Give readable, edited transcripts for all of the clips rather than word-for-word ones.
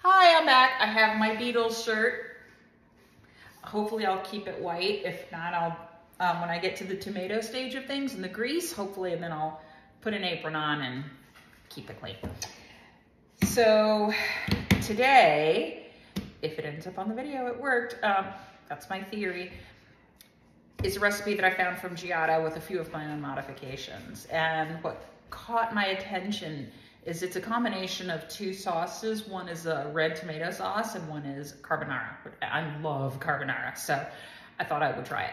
Hi, I'm back. I have my Beatles shirt. Hopefully I'll keep it white. If not, I'll, when I get to the tomato stage of things and the grease, hopefully, and then I'll put an apron on and keep it clean. So today, if it ends up on the video, it worked. That's my theory. It's a recipe that I found from Giada with a few of my own modifications. And what caught my attention is it's a combination of two sauces. One is a red tomato sauce and one is carbonara. I love carbonara, so I thought I would try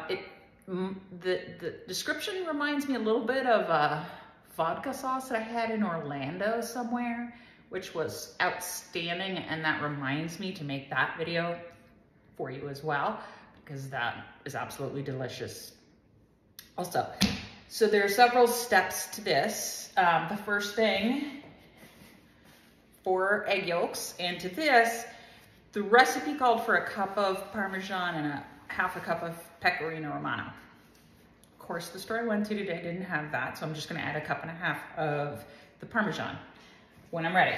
it. The description reminds me a little bit of a vodka sauce that I had in Orlando somewhere, which was outstanding, and that reminds me to make that video for you as well, because that is absolutely delicious. Also, so there are several steps to this. The first thing, 4 egg yolks, and to this, the recipe called for a cup of Parmesan and a half a cup of Pecorino Romano. Of course, the store I went to today didn't have that, so I'm just gonna add a cup and a half of the Parmesan when I'm ready.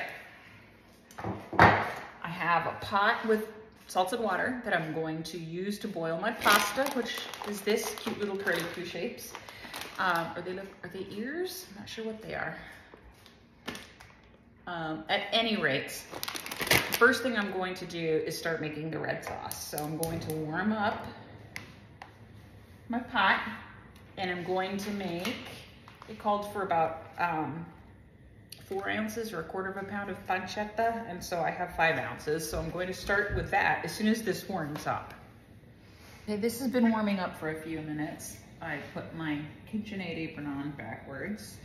I have a pot with salted water that I'm going to use to boil my pasta, which is this cute little curly shapes. Are they ears? I'm not sure what they are. At any rate, the first thing I'm going to do is start making the red sauce. So I'm going to warm up my pot, and I'm going to make, it called for about 4 ounces or 1/4 pound of pancetta, and so I have 5 ounces. So I'm going to start with that as soon as this warms up. Okay, this has been warming up for a few minutes. I put my KitchenAid apron on backwards,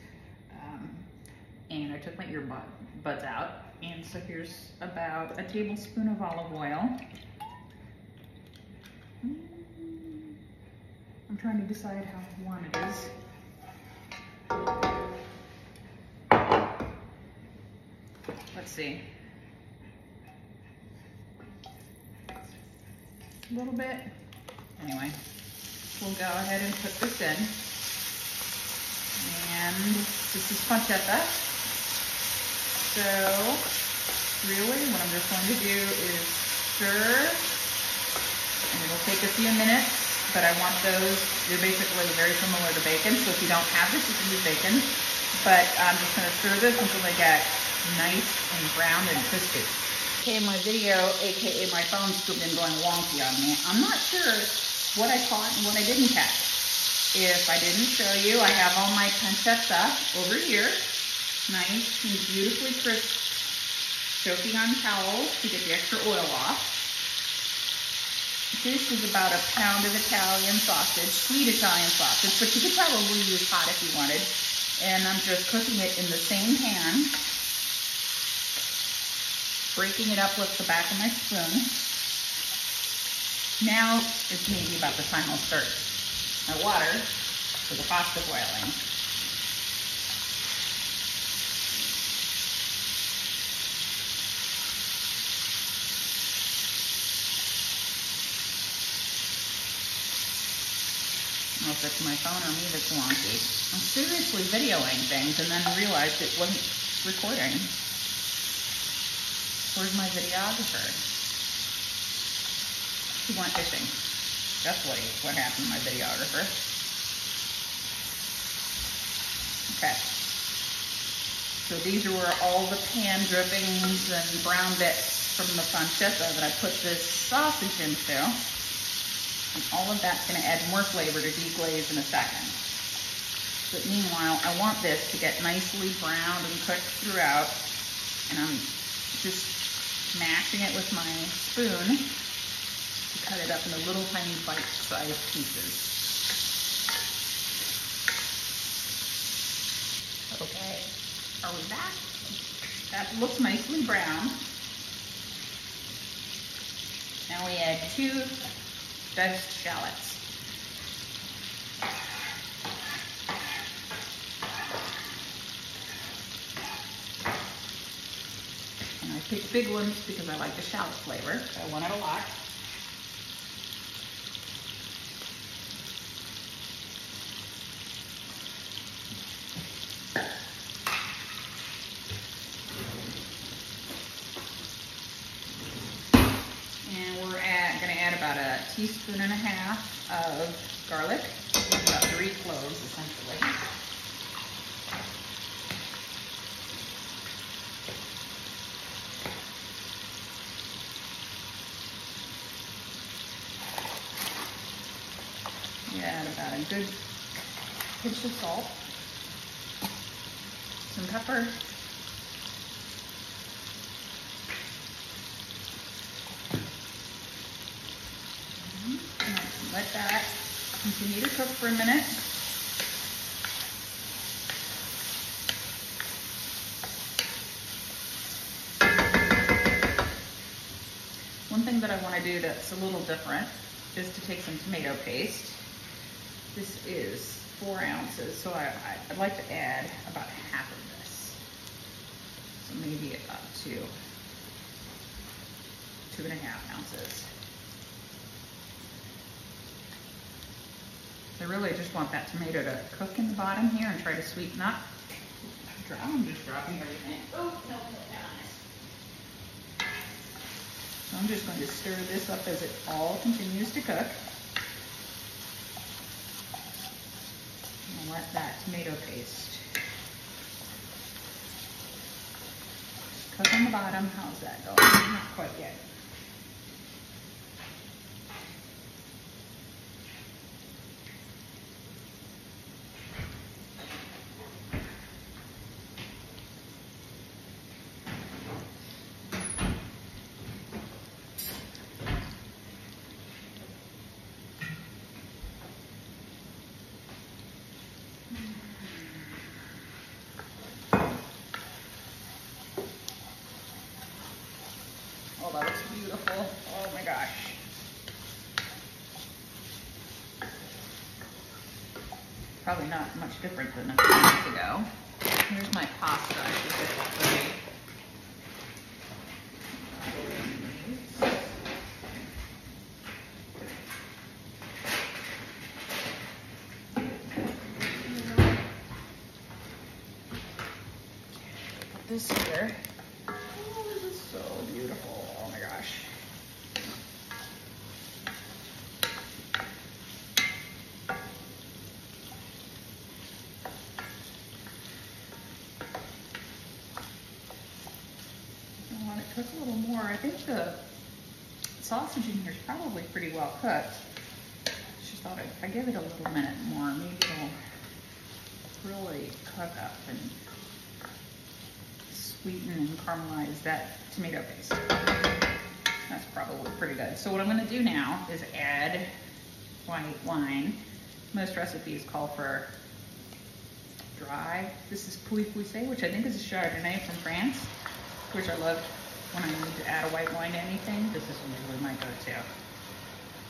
and I took my earbuds out. And so here's about a tablespoon of olive oil. I'm trying to decide how warm it is. Let's see. A little bit. Anyway. We'll go ahead and put this in. And this is pancetta. So really what I'm just going to do is stir, and it'll take a few minutes, but I want those, they're basically very similar to bacon, so if you don't have this, you can use bacon. But I'm just gonna stir this until they get nice and browned and crispy. Okay, my video, AKA my phone's still been going wonky on me. I'm not sure what I caught and what I didn't catch. If I didn't show you, I have all my pancetta over here, nice and beautifully crisp, soaking on towels to get the extra oil off. This is about 1 pound of Italian sausage, sweet Italian sausage, but you could probably use hot if you wanted. And I'm just cooking it in the same pan, breaking it up with the back of my spoon. Now it's maybe about the time I'll start my water for the pasta boiling. I don't know if it's my phone or me that's wonky. I'm seriously videoing things and then realized it wasn't recording. Where's my videographer? He went fishing. That's what happened to my videographer. Okay. So these are where all the pan drippings and brown bits from the pancetta that I put this sausage into. And all of that's gonna add more flavor to deglaze in a second. But meanwhile, I want this to get nicely browned and cooked throughout. And I'm just mashing it with my spoon. Cut it up into little tiny bite-sized pieces. Okay, are we back? That looks nicely brown. Now we add 2 diced shallots. And I picked big ones because I like the shallot flavor, so I want it a lot. add about 1.5 teaspoons of garlic, about 3 cloves essentially. Add about a good pinch of salt, some pepper, and let that continue to cook for a minute. One thing that I want to do that's a little different is to take some tomato paste. This is 4 ounces, so I'd like to add about half of this. So maybe up to 2.5 ounces. I really just want that tomato to cook in the bottom here and try to sweeten up. I'm just dropping everything. Oh, no, so I'm just going to stir this up as it all continues to cook. And let that tomato paste cook on the bottom. How's that going? Not quite yet. Oh, that looks beautiful. Oh my gosh. Probably not much different than a few minutes ago. Here's my pasta. I should get that ready. Put this here. Oh, this is so beautiful. Oh my gosh. I want it to cook a little more. I think the sausage in here is probably pretty well cooked. Just thought if I give it a little minute more, maybe it'll really cook up and sweeten and caramelize that tomato paste. That's probably pretty good. So what I'm going to do now is add white wine. Most recipes call for dry. This is Pouilly Poussé, which I think is a Chardonnay from France, which I love when I need to add a white wine to anything. This is usually my go-to.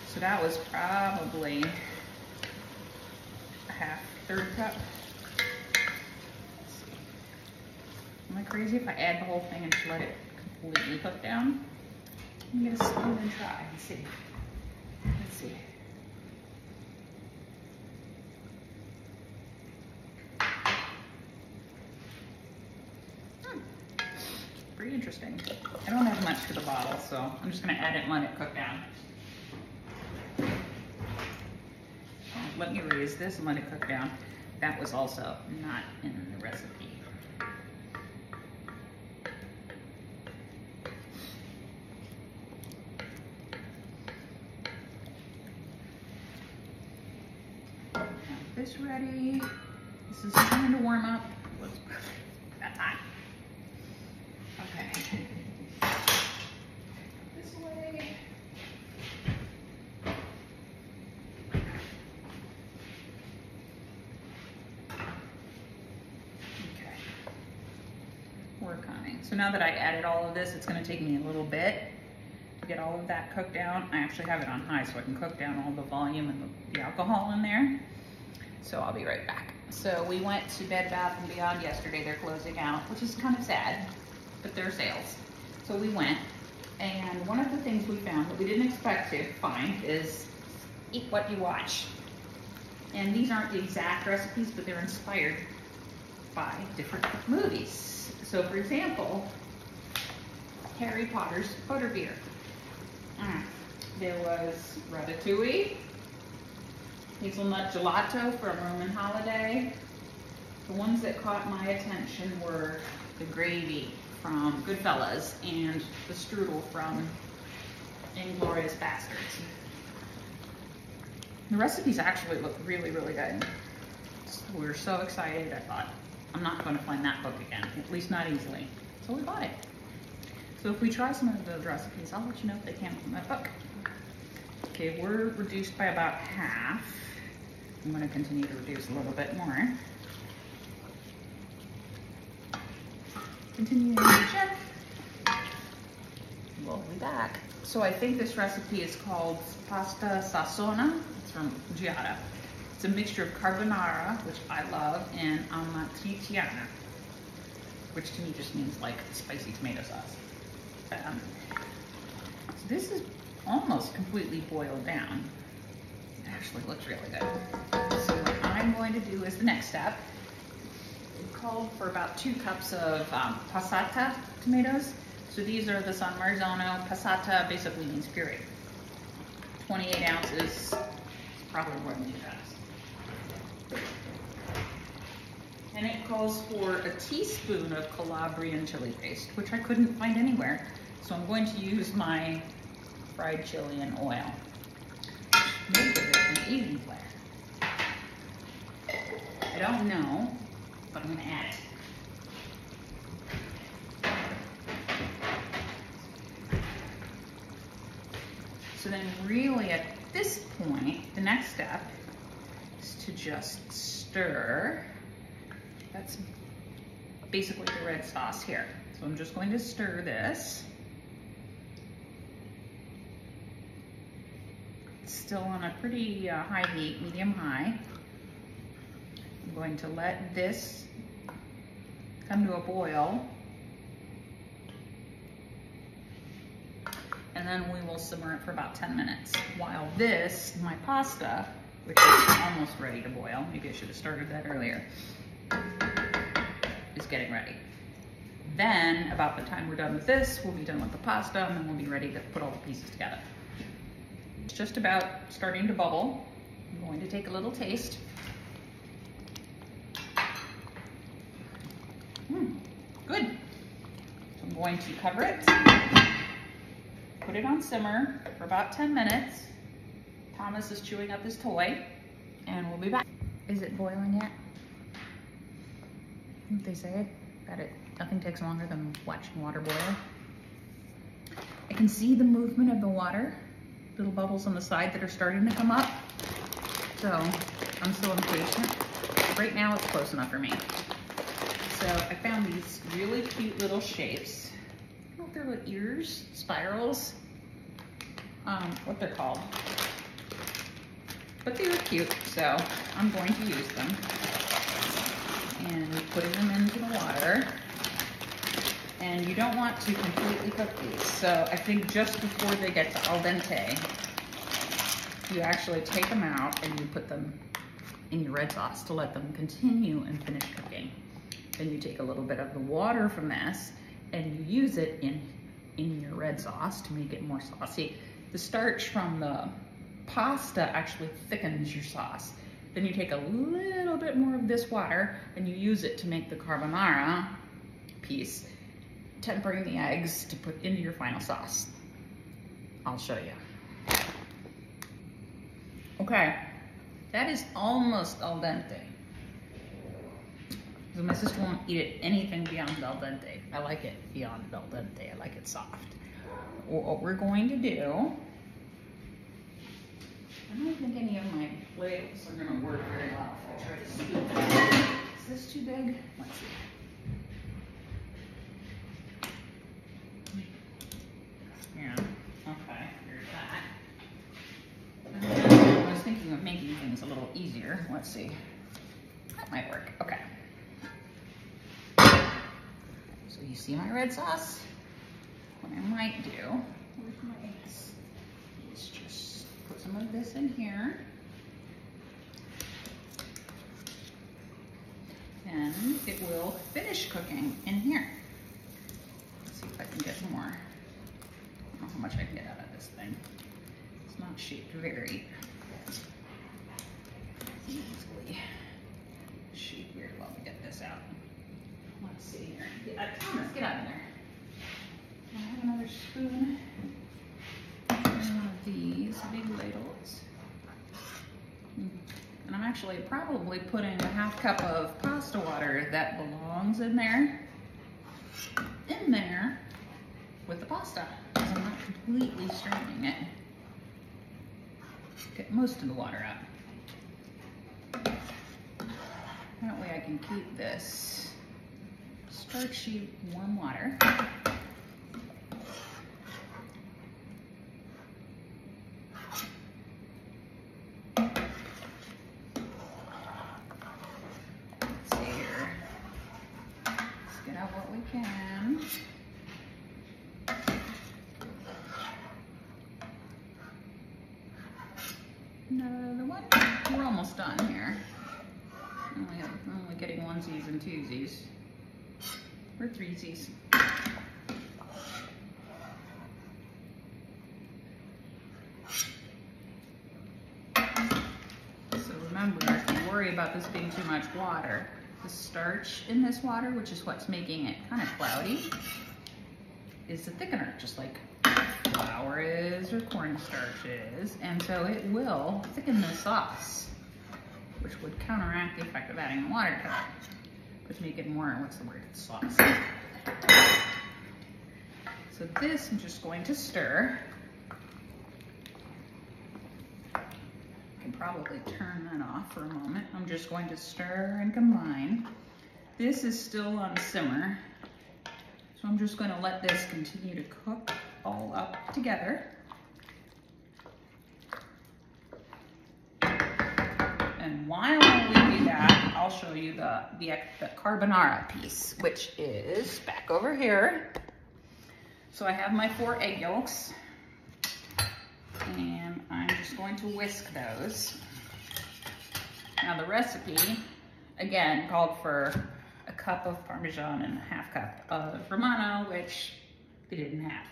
So that was probably a third cup. Let's see. Am I crazy if I add the whole thing and just let it completely cook down? I'm gonna spoon and try and see. Let's see. Pretty interesting. I don't have much for the bottle, so I'm just gonna add it and let it cook down. Let me raise this and let it cook down. That was also not in the recipe. Have this ready. This is starting to warm up. Looks that hot. Okay. This way. Okay. We're coming. So now that I added all of this, it's going to take me a little bit to get all of that cooked down. I actually have it on high so I can cook down all the volume and the alcohol in there. So I'll be right back. So we went to Bed Bath & Beyond yesterday. They're closing out, which is kind of sad, but they're sales. So we went, and one of the things we found that we didn't expect to find is eat what you watch. And these aren't the exact recipes, but they're inspired by different movies. So for example, Harry Potter's butterbeer. There was ratatouille, hazelnut gelato for a Roman holiday. The ones that caught my attention were the gravy from Goodfellas and the strudel from Inglourious Bastards. The recipes actually look really, really good. So we were so excited, I thought, I'm not going to find that book again, at least not easily. So we bought it. So if we try some of those recipes, I'll let you know if they came from that book. Okay, we're reduced by about half. I'm going to continue to reduce a little bit more. Continuing to check. We'll be back. So I think this recipe is called pasta sassona. It's from Giada. It's a mixture of carbonara, which I love, and amatriciana, which to me just means like spicy tomato sauce. So this is almost completely boiled down. It actually looks really good. So what I'm going to do is the next step. We called for about 2 cups of passata tomatoes. So these are the San Marzano. Passata basically means puree. 28 ounces, probably more than 2 cups. And it calls for a teaspoon of Calabrian chili paste, which I couldn't find anywhere. So I'm going to use my fried chili and oil. Maybe it's an Asian flair. I don't know, but I'm gonna add it. So then really at this point, the next step is to just stir. That's basically the red sauce here. So I'm just going to stir this. It's still on a pretty high heat, medium high. I'm going to let this come to a boil. And then we will simmer it for about 10 minutes. While this, my pasta, which is almost ready to boil, maybe I should have started that earlier, is getting ready. Then, about the time we're done with this, we'll be done with the pasta, and then we'll be ready to put all the pieces together. It's just about starting to bubble. I'm going to take a little taste. Good. So I'm going to cover it. Put it on simmer for about 10 minutes. Thomas is chewing up his toy, and we'll be back. Is it boiling yet? Didn't they say it? That nothing takes longer than watching water boil. I can see the movement of the water, little bubbles on the side that are starting to come up. So I'm still impatient. Right now it's close enough for me. So I found these really cute little shapes. I don't know if they're like ears, spirals, what they're called. But they were cute, so I'm going to use them. And putting them into the water. And you don't want to completely cook these. So I think just before they get to al dente, you actually take them out and you put them in your red sauce to let them continue and finish cooking. Then you take a little bit of the water from this and you use it in your red sauce to make it more saucy. The starch from the pasta actually thickens your sauce. Then you take a little bit more of this water and you use it to make the carbonara piece, tempering the eggs to put into your final sauce. I'll show you. Okay, that is almost al dente. So my sister won't eat it anything beyond al dente. I like it beyond al dente. I like it soft. What we're going to do, I don't think any of my ladles are going to work very well if I try to scoop. Is this too big? Let's see. Yeah, okay, here's that. I was thinking of making things a little easier. Let's see. That might work. Okay. So you see my red sauce? What I might do, where's my eggs? Let's just put some of this in here. And it will finish cooking in here. Let's see if I can get more. I don't know how much I can get out of this thing. It's not shaped very easily. Shape weird while we get this out. Let's see here. Thomas, get out of there. I have another spoon. One of these big ladles. And I'm actually probably putting a half cup of pasta water that belongs in there with the pasta. Because I'm not completely straining it. Get most of the water out. That way I can keep this starchy warm water. Can. Another one. We're almost done here. I'm only getting onesies and twosies. Or threesies. So remember, if you worry about this being too much water, the starch in this water, which is what's making it kind of cloudy, is the thickener, just like flour is or cornstarch is. And so it will thicken the sauce, which would counteract the effect of adding the water to it, but make it more, what's the word, sauce. So this I'm just going to stir. I can probably turn that off for a moment. I'm just going to stir and combine. This is still on simmer, so I'm just going to let this continue to cook all up together. And while we do that, I'll show you the carbonara piece, which is back over here. So I have my 4 egg yolks, and I'm just going to whisk those. Now the recipe, again, called for a cup of Parmesan and a half cup of Romano, which they didn't have.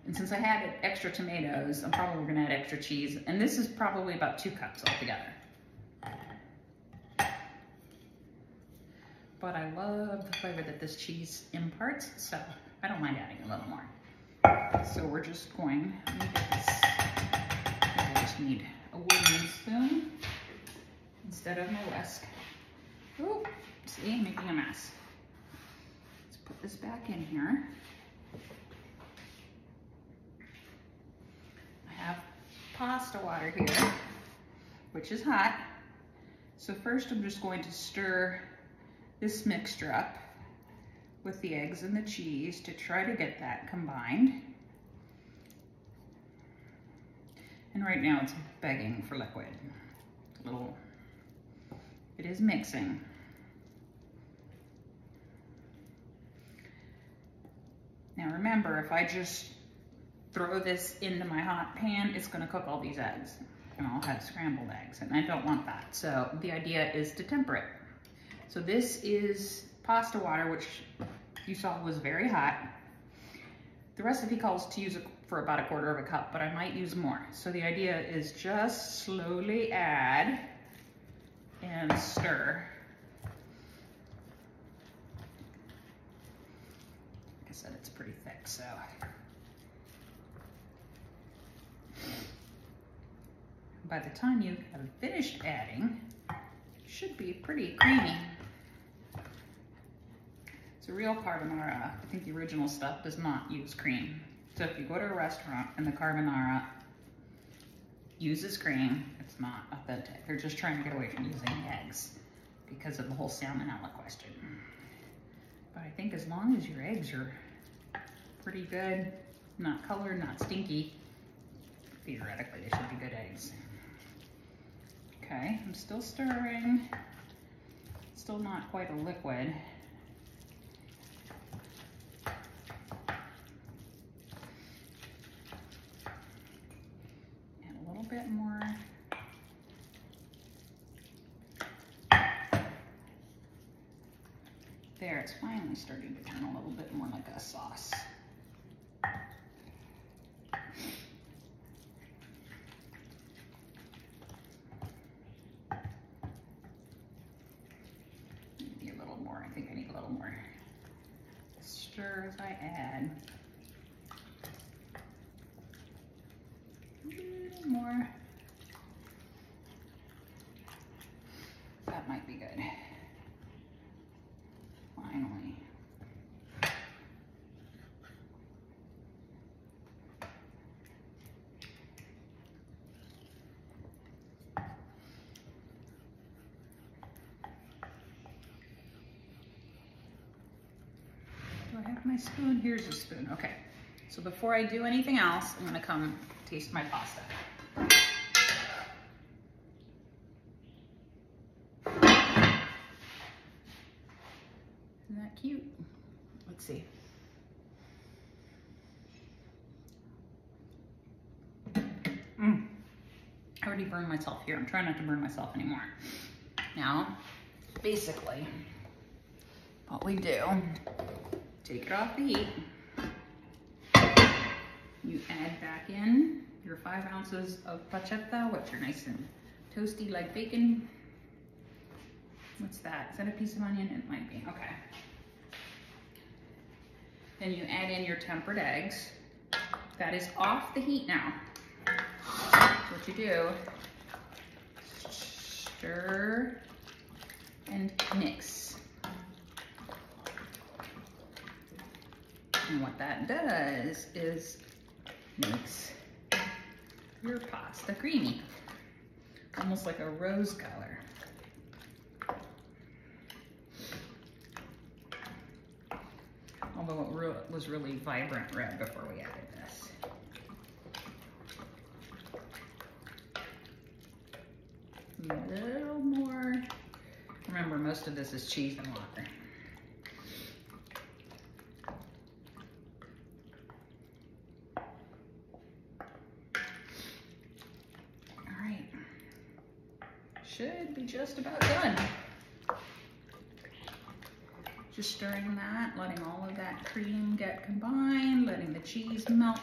And since I had extra tomatoes, I'm probably gonna add extra cheese. And this is probably about 2 cups altogether. But I love the flavor that this cheese imparts, so I don't mind adding a little more. So we're just going, let me get this, I just need a wooden spoon instead of my whisk. Ooh, see, making a mess. Let's put this back in here. I have pasta water here, which is hot. So first I'm just going to stir this mixture up with the eggs and the cheese to try to get that combined. And right now it's begging for liquid. It is mixing. Now remember, if I just throw this into my hot pan, it's gonna cook all these eggs. And I'll have scrambled eggs, and I don't want that. So the idea is to temper it. So this is pasta water, which you saw was very hot. The recipe calls to use it for about 1/4 cup, but I might use more. So the idea is just slowly add and stir. Like I said, it's pretty thick, so. By the time you have finished adding, it should be pretty creamy. So real carbonara, I think the original stuff does not use cream. So if you go to a restaurant and the carbonara uses cream, it's not authentic. They're just trying to get away from using eggs because of the whole salmonella question. But I think as long as your eggs are pretty good, not colored, not stinky, theoretically they should be good eggs. Okay, I'm still stirring. Still not quite a liquid. Add a little bit more. There, it's finally starting to turn a little bit more like a sauce. I think I need a little more. Stir as I add. A little more. That might be good. Finally. Do I have my spoon? Here's a spoon. Okay. So before I do anything else, I'm gonna come taste my pasta. Isn't that cute? Let's see. I already burned myself here. I'm trying not to burn myself anymore. Now, basically, what we do, take it off the heat. You add back in your 5 ounces of pancetta, which are nice and toasty like bacon. What's that? Is that a piece of onion? It might be. Okay. Then you add in your tempered eggs. That is off the heat now. What you do, stir and mix. And what that does is makes your pasta creamy, almost like a rose color. Although it was really vibrant red before we added this. A little more. Remember, most of this is cheese and water. All right. Should be just about done. Just stirring that, letting all of that cream get combined, letting the cheese melt.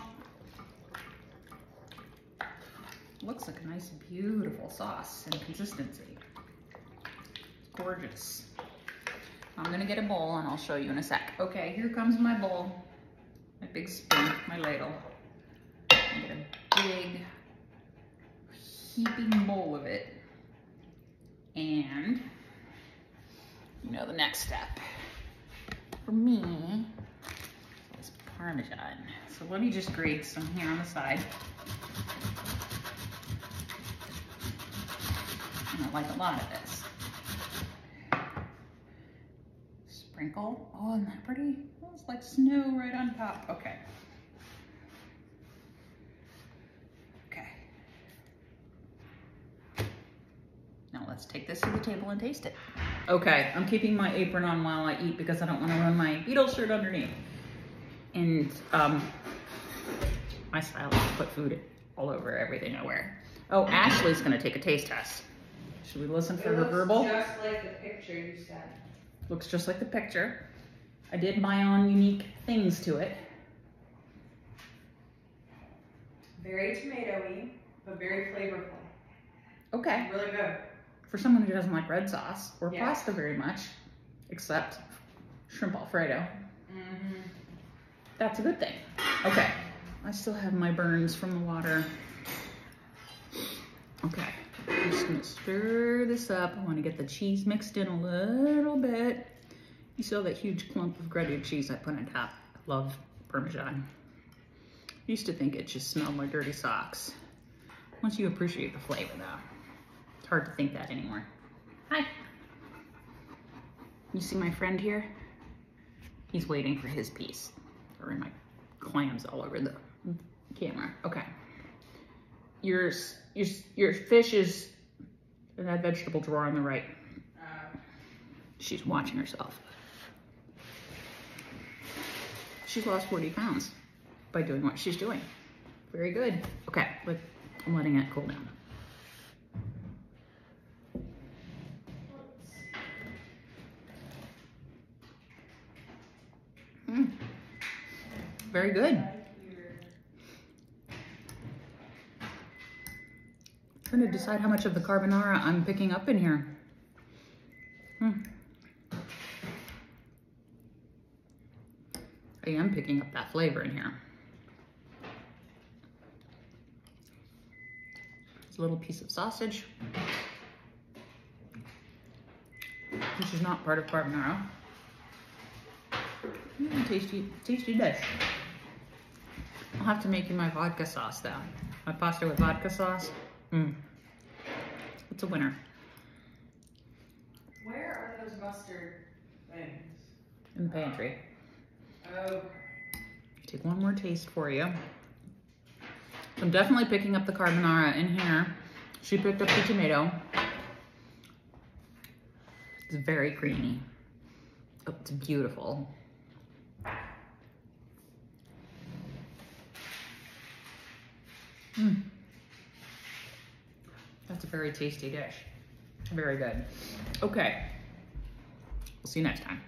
Looks like a nice, beautiful sauce and consistency. It's gorgeous. I'm gonna get a bowl and I'll show you in a sec. Okay, here comes my bowl, my big spoon, my ladle. I get a big heaping bowl of it. And you know the next step for me is Parmesan. So let me just grate some here on the side. And I like a lot of this. Sprinkle. Oh, isn't that pretty? Oh, it's like snow right on top. Okay. Okay. Now let's take this to the table and taste it. Okay, I'm keeping my apron on while I eat because I don't want to run my Beatles shirt underneath. And my style is to put food all over everything I wear. Oh, Ashley's gonna take a taste test. Should we listen for her verbal? It looks just like the picture you said. Looks just like the picture. I did my own unique things to it. Very tomatoey, but very flavorful. Okay. Really good. For someone who doesn't like red sauce or Yeah. pasta very much, except shrimp Alfredo, that's a good thing. Okay. I still have my burns from the water. Okay. I'm just gonna stir this up. I want to get the cheese mixed in a little bit. You saw that huge clump of grated cheese I put on top. I love Parmesan. Used to think it just smelled like dirty socks. Once you appreciate the flavor though, it's hard to think that anymore. Hi. You see my friend here? He's waiting for his piece. Sorry, my clams all over the camera. Okay. Your fish is in that vegetable drawer on the right. She's watching herself. She's lost 40 pounds by doing what she's doing. Very good. Okay, I'm letting it cool down. Very good. Trying to decide how much of the carbonara I'm picking up in here. I am picking up that flavor in here. It's a little piece of sausage, which is not part of carbonara. Tasty, tasty dish. I'll have to make you my vodka sauce though. My pasta with vodka sauce. It's a winner. Where are those mustard things? In the pantry. Oh. Take one more taste for you. I'm definitely picking up the carbonara in here. She picked up the tomato. It's very creamy. Oh, it's beautiful. That's a very tasty dish. Very good. Okay. We'll see you next time.